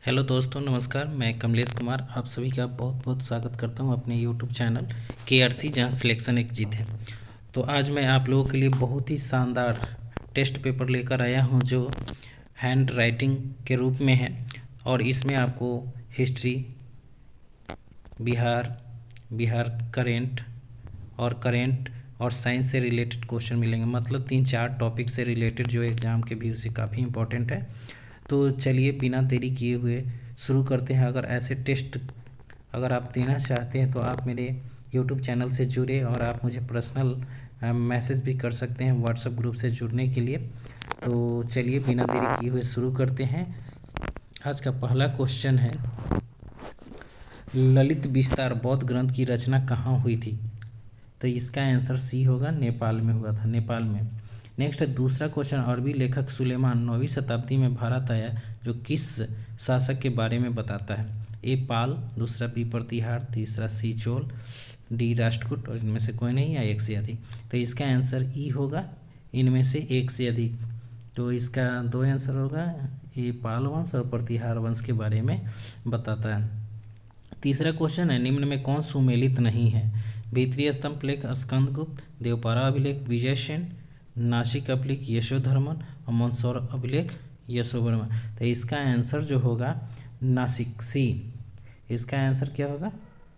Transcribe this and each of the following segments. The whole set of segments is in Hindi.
हेलो दोस्तों, नमस्कार। मैं कमलेश कुमार आप सभी का बहुत बहुत स्वागत करता हूं अपने यूट्यूब चैनल KRC, जहां सिलेक्शन एक जीत है। तो आज मैं आप लोगों के लिए बहुत ही शानदार टेस्ट पेपर लेकर आया हूं जो हैंड राइटिंग के रूप में है। और इसमें आपको हिस्ट्री, बिहार बिहार करेंट और साइंस से रिलेटेड क्वेश्चन मिलेंगे। मतलब 3-4 टॉपिक से रिलेटेड जो एग्ज़ाम के व्यू से काफ़ी इंपॉर्टेंट है। तो चलिए बिना देरी किए हुए शुरू करते हैं। अगर ऐसे टेस्ट अगर आप देना चाहते हैं तो आप मेरे यूट्यूब चैनल से जुड़े और आप मुझे पर्सनल मैसेज भी कर सकते हैं व्हाट्सएप ग्रुप से जुड़ने के लिए। तो चलिए बिना देरी किए हुए शुरू करते हैं। आज का पहला क्वेश्चन है, ललित विस्तार बौद्ध ग्रंथ की रचना कहाँ हुई थी? तो इसका आंसर सी होगा, नेपाल में हुआ था, नेपाल में। नेक्स्ट है दूसरा क्वेश्चन, अरबी लेखक सुलेमान 9वीं शताब्दी में भारत आया जो किस शासक के बारे में बताता है? ए पाल, दूसरा बी प्रतिहार, तीसरा सी चोल, डी राष्ट्रकूट और इनमें से कोई नहीं या एक से अधिक। तो इसका आंसर ई होगा, इनमें से एक से अधिक। तो इसका दो आंसर होगा, ए पाल वंश और प्रतिहार वंश के बारे में बताता है। तीसरा क्वेश्चन है, निम्न में कौन सुमेलित नहीं है? भीतरी स्तंभ लेख स्कंदगुप्त, देवपारा अभिलेख विजयसेन, नासिक अभिलेख यशोधर्मन और मंदसौर अभिलेख यशोवर्मन। तो इसका आंसर जो होगा नासिक, सी। इसका आंसर क्या होगा?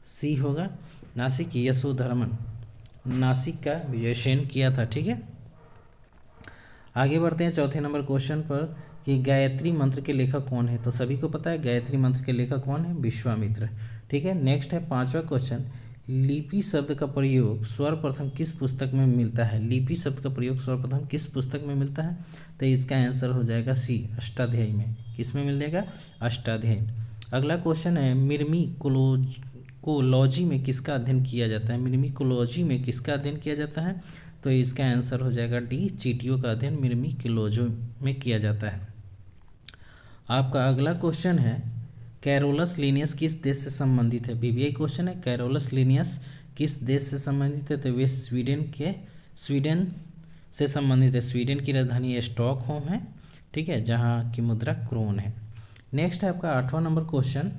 सी होगा, नासिक यशोधर्मन। नासिक का विजयसेन किया था। ठीक है, आगे बढ़ते हैं चौथे नंबर क्वेश्चन पर कि गायत्री मंत्र के लेखक कौन है? तो सभी को पता है गायत्री मंत्र के लेखक कौन है? विश्वामित्र। ठीक है, नेक्स्ट है पांचवा क्वेश्चन, लिपि शब्द का प्रयोग सर्वप्रथम किस पुस्तक में मिलता है? लिपि शब्द का प्रयोग सर्वप्रथम किस पुस्तक में मिलता है? तो इसका आंसर हो जाएगा सी, अष्टाध्यायी में। किस में मिल जाएगा? अष्टाध्यायी। अगला क्वेश्चन है, मिर्मिकोलॉजी में किसका अध्ययन किया जाता है? मिर्मिकोलॉजी में किसका अध्ययन किया जाता है? तो इसका आंसर हो जाएगा डी, चींटियों का अध्ययन मिर्मिकोलॉजी में किया जाता है। आपका अगला क्वेश्चन है, कैरोलस लिनियस किस देश से संबंधित है? VVI क्वेश्चन है, कैरोलस लिनियस किस देश से संबंधित है? तो वे स्वीडन से संबंधित है। स्वीडन की राजधानी स्टॉकहोम है। ठीक है, जहाँ की मुद्रा क्रोन है। नेक्स्ट है आपका 8वां नंबर क्वेश्चन,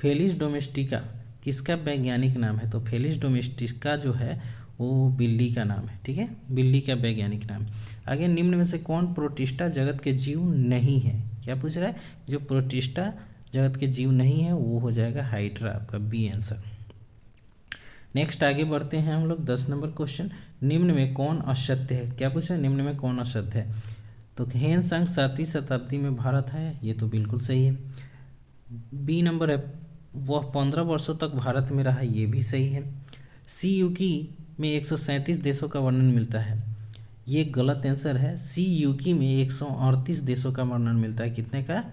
फेलिस डोमेस्टिका किसका वैज्ञानिक नाम है? तो फेलिस डोमेस्टिका जो है वो बिल्ली का नाम है। ठीक है, बिल्ली का वैज्ञानिक नाम। आगे, निम्न में से कौन प्रोटिस्टा जगत के जीव नहीं है? क्या पूछ रहा है? जो प्रोटिस्टा जगत के जीव नहीं है वो हो जाएगा हाइड्रा, आपका बी आंसर। नेक्स्ट आगे बढ़ते हैं हम लोग 10 नंबर क्वेश्चन, निम्न में कौन असत्य है? क्या पूछ रहा है? निम्न में कौन असत्य है? तो हेनसांग 7वीं शताब्दी में भारत है, ये तो बिल्कुल सही है। बी नंबर है, वह 15 वर्षों तक भारत में रहा, ये भी सही है। सी यूकी में 137 देशों का वर्णन मिलता है, ये गलत आंसर है। सी यूकी में 138 देशों का वर्णन मिलता है। कितने का?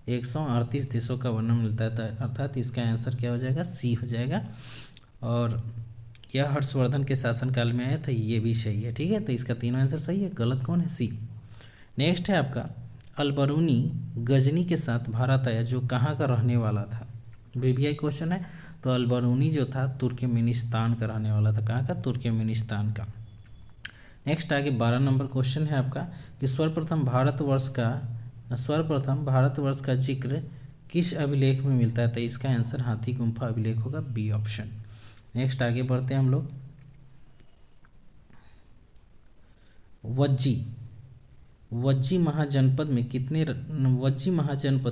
138 देशों का वर्णन मिलता है, अर्थात इसका आंसर क्या हो जाएगा? सी हो जाएगा। और यह हर्षवर्धन के शासनकाल में आया था, ये भी सही है। ठीक है, तो इसका तीनों आंसर सही है, गलत कौन है? सी। नेक्स्ट है आपका, अलबरूनी गजनी के साथ भारत आया जो कहाँ का रहने वाला था? VVI क्वेश्चन है। तो अलबरूनी जो था तुर्कमेनिस्तान का रहने वाला था। कहाँ का? तुर्कमेनिस्तान का। नेक्स्ट आगे 12 नंबर क्वेश्चन है आपका कि सर्वप्रथम भारतवर्ष का जिक्र किस अभिलेख में मिलता है? तो इसका आंसर हाथी गुम्फा अभिलेख होगा, बी ऑप्शन। नेक्स्ट आगे बढ़ते हैं हम लोग, वज्जी महाजनपद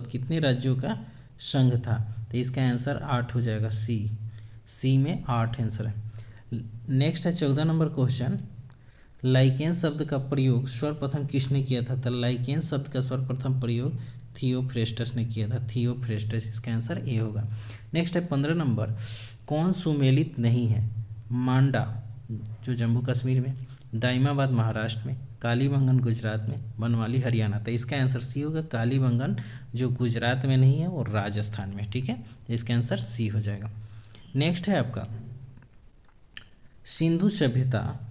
कितने राज्यों का संघ था? तो इसका आंसर 8 हो जाएगा, सी में 8 आंसर है। नेक्स्ट है 14 नंबर क्वेश्चन, लाइकेन शब्द का प्रयोग सर्वप्रथम किसने किया था? तो लाइकेन शब्द का सर्वप्रथम प्रयोग थियोफ्रेस्टस ने किया था, थियोफ्रेस्टस। इसका आंसर ए होगा। नेक्स्ट है 15 नंबर, कौन सुमेलित नहीं है? मांडा जो जम्मू कश्मीर में, दाइमाबाद महाराष्ट्र में, कालीबंगन गुजरात में, बनवाली हरियाणा। तो इसका आंसर सी होगा, कालीबंगन जो गुजरात में नहीं है वो राजस्थान में। ठीक है, इसका आंसर सी हो जाएगा। नेक्स्ट है आपका, सिंधु सभ्यता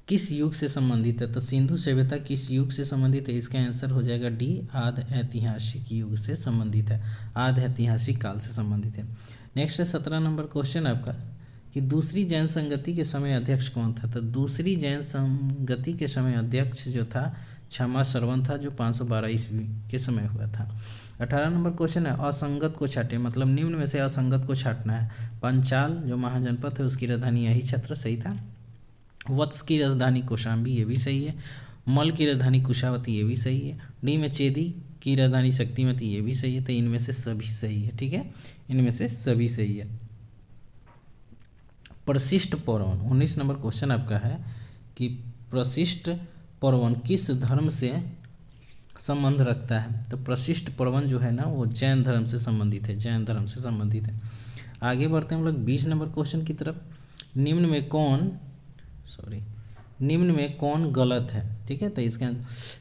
किस युग से संबंधित है? तो सिंधु सभ्यता किस युग से संबंधित है? इसका आंसर हो जाएगा डी, आद्य ऐतिहासिक युग से संबंधित है, आद्य ऐतिहासिक काल से संबंधित है। नेक्स्ट है 17 नंबर क्वेश्चन आपका कि दूसरी जैन संगति के समय अध्यक्ष कौन था? तो दूसरी जैन संगति के समय अध्यक्ष जो था क्षमा श्रवण था जो 512 ईस्वी के समय हुआ था। 18 नंबर क्वेश्चन है असंगत को छाटे, मतलब निम्न में से असंगत को छाटना है। पंचाल जो महाजनपद है उसकी राजधानी यही छत्र, सही था। वत्स की राजधानी कौशाम्बी, ये भी सही है। मल की राजधानी कुशावती, ये भी सही है। डी में चेदी की राजधानी शक्तिमती, ये भी सही है। तो इनमें से सभी सही है, ठीक है, इनमें से सभी सही है। प्रशिष्ट पर्वन, 19 नंबर क्वेश्चन आपका है कि प्रशिष्ट पर्वन किस धर्म से संबंध रखता है। तो प्रशिष्ट पर्वन जो है ना वो जैन धर्म से संबंधित है, जैन धर्म से संबंधित है। आगे बढ़ते हैं हम लोग 20 नंबर क्वेश्चन की तरफ। निम्न में कौन गलत है, ठीक है। तो इसका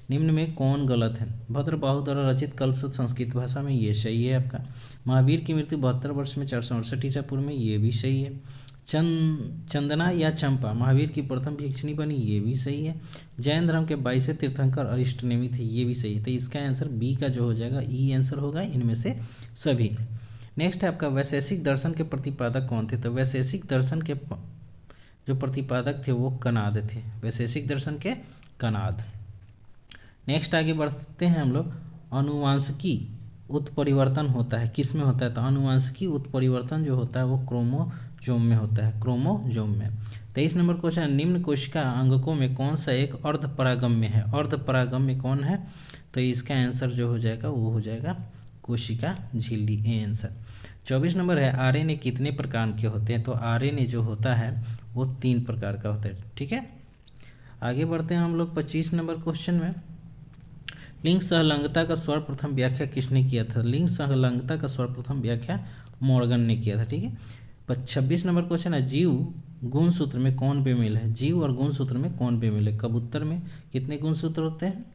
निम्न में कौन गलत है। भद्रबाहु द्वारा रचित कल्पसूत्र संस्कृत भाषा में, ये सही है आपका। महावीर की मृत्यु 72 वर्ष में 468 ईसा पूर्व में, ये भी सही है। चंदना या चंपा महावीर की प्रथम भिक्षुणी बनी, ये भी सही है। जैन धर्म के 22वें तीर्थंकर अरिष्ट नेमी थे, ये भी सही है। तो इसका आंसर बी का जो हो जाएगा ई आंसर होगा इनमें से सभी। नेक्स्ट है आपका वैशेषिक दर्शन के प्रतिपादक कौन थे। तो वैशेषिक दर्शन के जो प्रतिपादक थे वो कनाद थे, वैशेषिक दर्शन के कनाद। नेक्स्ट आगे बढ़ते हैं हम लोग। अनुवांशिकी उत्परिवर्तन होता है किस में होता है। तो अनुवांशिकी उत्परिवर्तन जो होता है वो क्रोमोजोम में होता है, क्रोमोजोम में। 23 नंबर क्वेश्चन, निम्न कोशिका अंगकों में कौन सा एक अर्धपरागम्य है। अर्धपरागम्य कौन है। तो इसका आंसर जो हो जाएगा वो हो जाएगा कोशिका झिल्ली, ए आंसर। 24 नंबर है आरएनए कितने प्रकार के होते हैं। तो आरएनए जो होता है वो 3 प्रकार का होता है, ठीक है। आगे बढ़ते हैं हम लोग 25 नंबर क्वेश्चन में। लिंग सहलंगता का सर्वप्रथम व्याख्या किसने किया था। लिंग सहलंगता का सर्वप्रथम व्याख्या मॉर्गन ने किया था, ठीक है। 26 नंबर क्वेश्चन है जीव गुणसूत्र में कौन बेमेल है। जीव और गुणसूत्र में कौन बेमेल है। कबूतर में कितने गुणसूत्र होते हैं।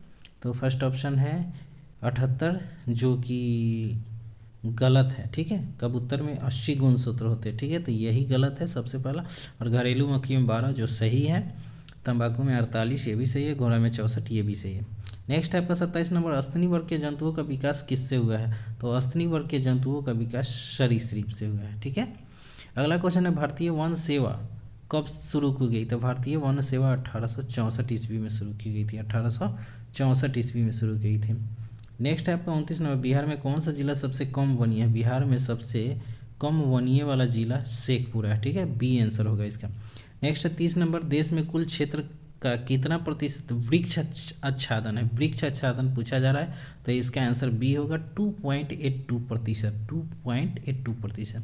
तो फर्स्ट ऑप्शन है 78 जो कि गलत है, ठीक है। कबूतर में 80 गुणसूत्र होते हैं, ठीक है। तो यही गलत है सबसे पहला। और घरेलू मक्खी में 12 जो सही है। तंबाकू में 48 ये भी सही है। घोड़ा में 64 ये भी सही है। नेक्स्ट है आपका 27 नंबर, अस्तनी वर्ग के जंतुओं का विकास किससे हुआ है। तो अस्तनी वर्ग के जंतुओं का विकास सरीसृप से हुआ है, ठीक है। अगला क्वेश्चन है भारतीय वन सेवा कब शुरू की गई। तो भारतीय वन सेवा 1864 ईस्वी में शुरू की गई थी, 1864 ईस्वी में शुरू की गई थी। नेक्स्ट है आपका 29 नंबर, बिहार में कौन सा जिला सबसे कम वनीय है। बिहार में सबसे कम वनीय वाला जिला शेखपुरा है, ठीक है, बी आंसर होगा इसका। नेक्स्ट है 30 नंबर, देश में कुल क्षेत्र का कितना प्रतिशत वृक्ष आच्छादन है। वृक्ष आच्छादन पूछा जा रहा है तो इसका आंसर बी होगा 2.82%, 2.82%।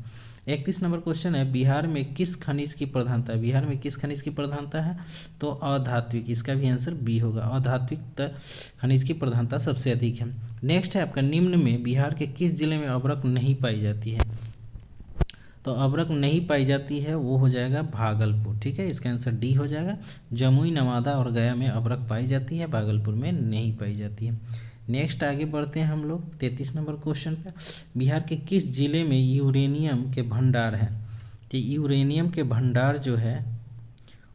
31 नंबर क्वेश्चन है बिहार में किस खनिज की प्रधानता है। बिहार में किस खनिज की प्रधानता है। तो अधात्विक, इसका भी आंसर बी होगा। अधात्विक खनिज की प्रधानता सबसे अधिक है। नेक्स्ट है आपका निम्न में बिहार के किस जिले में अभ्रक नहीं पाई जाती है। तो अभ्रक नहीं पाई जाती है वो हो जाएगा भागलपुर, ठीक है, इसका आंसर डी हो जाएगा। जमुई, नवादा और गया में अभ्रक पाई जाती है, भागलपुर में नहीं पाई जाती है। नेक्स्ट आगे बढ़ते हैं हम लोग 33 नंबर क्वेश्चन पे। बिहार के किस जिले में यूरेनियम के भंडार है। तो यूरेनियम के भंडार जो है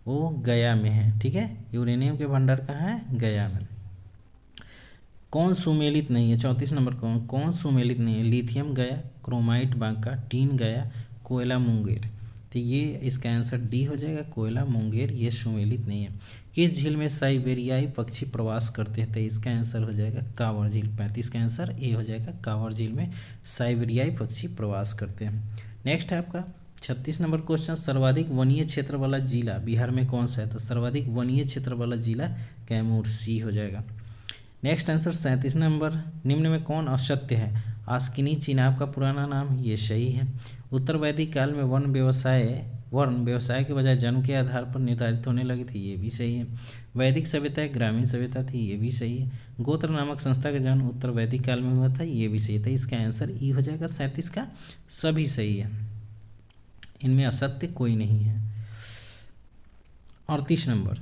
वो गया में है, ठीक है। यूरेनियम के भंडार कहाँ है, गया में। कौन सुमेलित नहीं है। 34 नंबर कौन सुमेलित नहीं है। लिथियम गया, क्रोमाइट बांका, टीन गया, कोयला मुंगेर। तो ये इसका आंसर डी हो जाएगा, कोयला मुंगेर ये सुमेलित नहीं है। किस झील में साइबेरियाई पक्षी प्रवास करते हैं। तो इसका आंसर हो जाएगा कांवर झील। 35 का आंसर ए हो जाएगा, कांवर झील में साइबेरियाई पक्षी प्रवास करते हैं। नेक्स्ट है आपका 36 नंबर क्वेश्चन, सर्वाधिक वनीय क्षेत्र वाला जिला बिहार में कौन सा है। तो सर्वाधिक वनीय क्षेत्र वाला जिला कैमूर, सी हो जाएगा। नेक्स्ट आंसर 37 नंबर, निम्न में कौन असत्य है। आस्किनी चिनाब का पुराना नाम, ये सही है। उत्तर वैदिक काल में वर्ण व्यवसाय के बजाय जन्म के आधार पर निर्धारित होने लगी थी, ये भी सही है। वैदिक सभ्यता एक ग्रामीण सभ्यता थी, ये भी सही है। गोत्र नामक संस्था का जन्म उत्तर वैदिक काल में हुआ था, ये भी सही था। इसका आंसर ई हो जाएगा। 37 का सभी सही है, इनमें असत्य कोई नहीं है। 38 नंबर,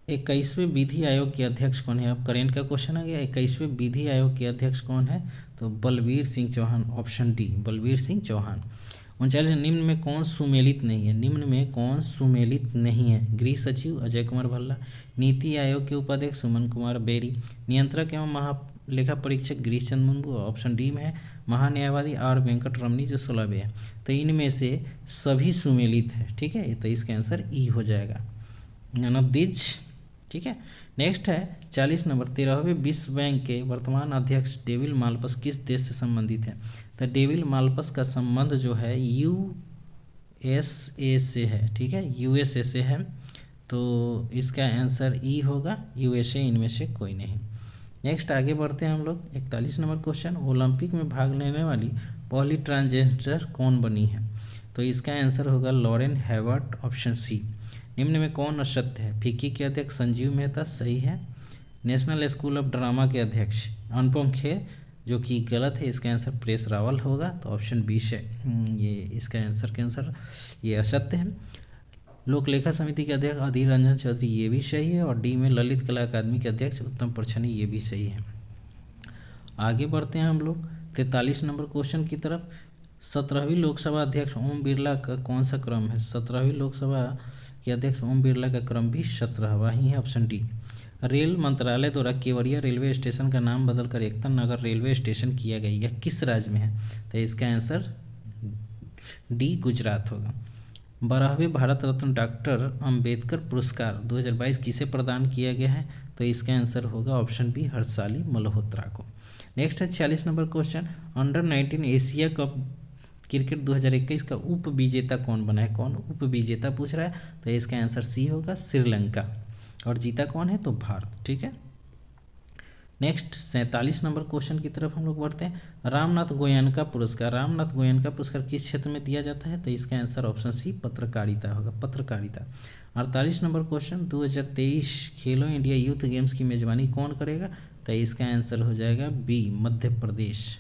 21वें विधि आयोग के अध्यक्ष कौन है। अब करेंट का क्वेश्चन आ गया। 21वें विधि आयोग के अध्यक्ष कौन है। तो बलबीर सिंह चौहान, ऑप्शन डी बलबीर सिंह चौहान। 39, निम्न में कौन सुमेलित नहीं है। निम्न में कौन सुमेलित नहीं है। गृह सचिव अजय कुमार भल्ला, नीति आयोग के उपाध्यक्ष सुमन कुमार बेरी, नियंत्रक एवं महालेखा परीक्षक गिरीश चंद्र मुर्मू, ऑप्शन डी में है महान्यायवादी आर वेंकट रमनी जो 16वें है। तो इनमें से सभी सुमेलित है, ठीक है। तो इसका आंसर ई हो जाएगा, नन ऑफ दिस, ठीक है। नेक्स्ट है 40 नंबर, 13वें विश्व बैंक के वर्तमान अध्यक्ष डेविड मालपस किस देश से संबंधित है? तो डेविड मालपस का संबंध जो है यूएसए से है, ठीक है, यूएसए से है। तो इसका आंसर ई होगा, यूएसए इनमें से कोई नहीं। नेक्स्ट आगे बढ़ते हैं हम लोग। 41 नंबर क्वेश्चन, ओलंपिक में भाग लेने वाली पहली ट्रांसजेंडर कौन बनी है? तो इसका आंसर होगा लॉरेन हैवर्ट, ऑप्शन सी। निम्न में कौन असत्य है? फिक्की के अध्यक्ष संजीव मेहता, सही है। नेशनल स्कूल ऑफ ड्रामा के अध्यक्ष अनुपम खेर, जो कि गलत है, इसका आंसर प्रेस रावल होगा। तो ऑप्शन बी से ये इसका आंसर के अनुसार ये असत्य है। लोक लेखा समिति के अध्यक्ष अधीर रंजन चौधरी, ये भी सही है। और डी में ललित कला अकादमी के अध्यक्ष उत्तम परछनी, ये भी सही है। आगे बढ़ते हैं हम लोग 43 नंबर क्वेश्चन की तरफ। 17वीं लोकसभा अध्यक्ष ओम बिरला का कौन सा क्रम है? 17वीं लोकसभा के अध्यक्ष ओम बिरला का क्रम भी 17वां ही है, ऑप्शन डी। रेल मंत्रालय द्वारा केवड़िया रेलवे स्टेशन का नाम बदलकर एकता नगर रेलवे स्टेशन किया गया, यह किस राज्य में है? तो इसका आंसर डी, गुजरात होगा। 12वें भारत रत्न डॉक्टर अंबेडकर पुरस्कार 2022 किसे प्रदान किया गया है? तो इसका आंसर होगा ऑप्शन बी, हर्षाली मल्होत्रा को। नेक्स्ट है 46 number question, under 19 Asia cup cricket 2021 का उप विजेता कौन बना है? कौन उप विजेता पूछ रहा है? तो इसका आंसर सी होगा, श्रीलंका। और जीता कौन है? तो भारत, ठीक है। नेक्स्ट 47 नंबर क्वेश्चन की तरफ हम लोग बढ़ते हैं। रामनाथ गोयनका पुरस्कार किस क्षेत्र में दिया जाता है? तो इसका आंसर ऑप्शन सी, पत्रकारिता होगा, पत्रकारिता। 48 नंबर क्वेश्चन, 2023 खेलो इंडिया यूथ गेम्स की मेजबानी कौन करेगा? तो इसका आंसर हो जाएगा B, Madhya Pradesh.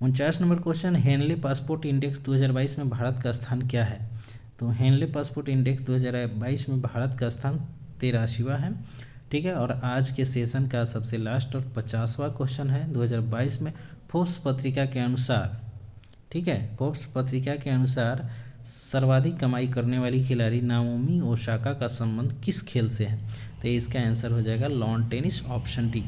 49 number question, Henley passport index 2022 में भारत का स्थान क्या है? तो हेनले पासपोर्ट इंडेक्स 2022 में भारत का स्थान 83वां है, ठीक है। और आज के सेशन का सबसे लास्ट और 50वां क्वेश्चन है 2022 में फोर्ब्स पत्रिका के अनुसार, ठीक है, फोर्ब्स पत्रिका के अनुसार सर्वाधिक कमाई करने वाली खिलाड़ी नाओमी ओसाका का संबंध किस खेल से है? तो इसका आंसर हो जाएगा लॉन टेनिस, ऑप्शन डी।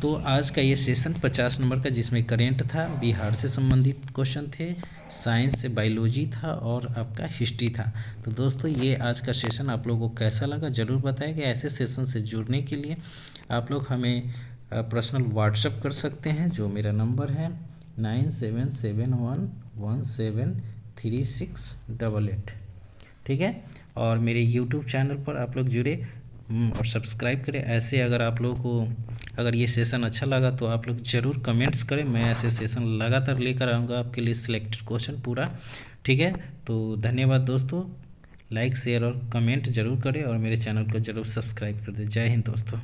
तो आज का ये सेशन 50 नंबर का, जिसमें करेंट था, बिहार से संबंधित क्वेश्चन थे, साइंस से बायोलॉजी था और आपका हिस्ट्री था। तो दोस्तों ये आज का सेशन आप लोगों को कैसा लगा ज़रूर बताएं। ऐसे सेशन से जुड़ने के लिए आप लोग हमें पर्सनल व्हाट्सएप कर सकते हैं, जो मेरा नंबर है 9771173688, ठीक है। और मेरे यूट्यूब चैनल पर आप लोग जुड़े और सब्सक्राइब करें। ऐसे अगर आप लोगों को अगर ये सेशन अच्छा लगा तो आप लोग ज़रूर कमेंट्स करें, मैं ऐसे सेशन लगातार लेकर आऊँगा आपके लिए सिलेक्टेड क्वेश्चन पूरा, ठीक है। तो धन्यवाद दोस्तों, लाइक शेयर और कमेंट जरूर करें और मेरे चैनल को जरूर सब्सक्राइब कर दें। जय हिंद दोस्तों।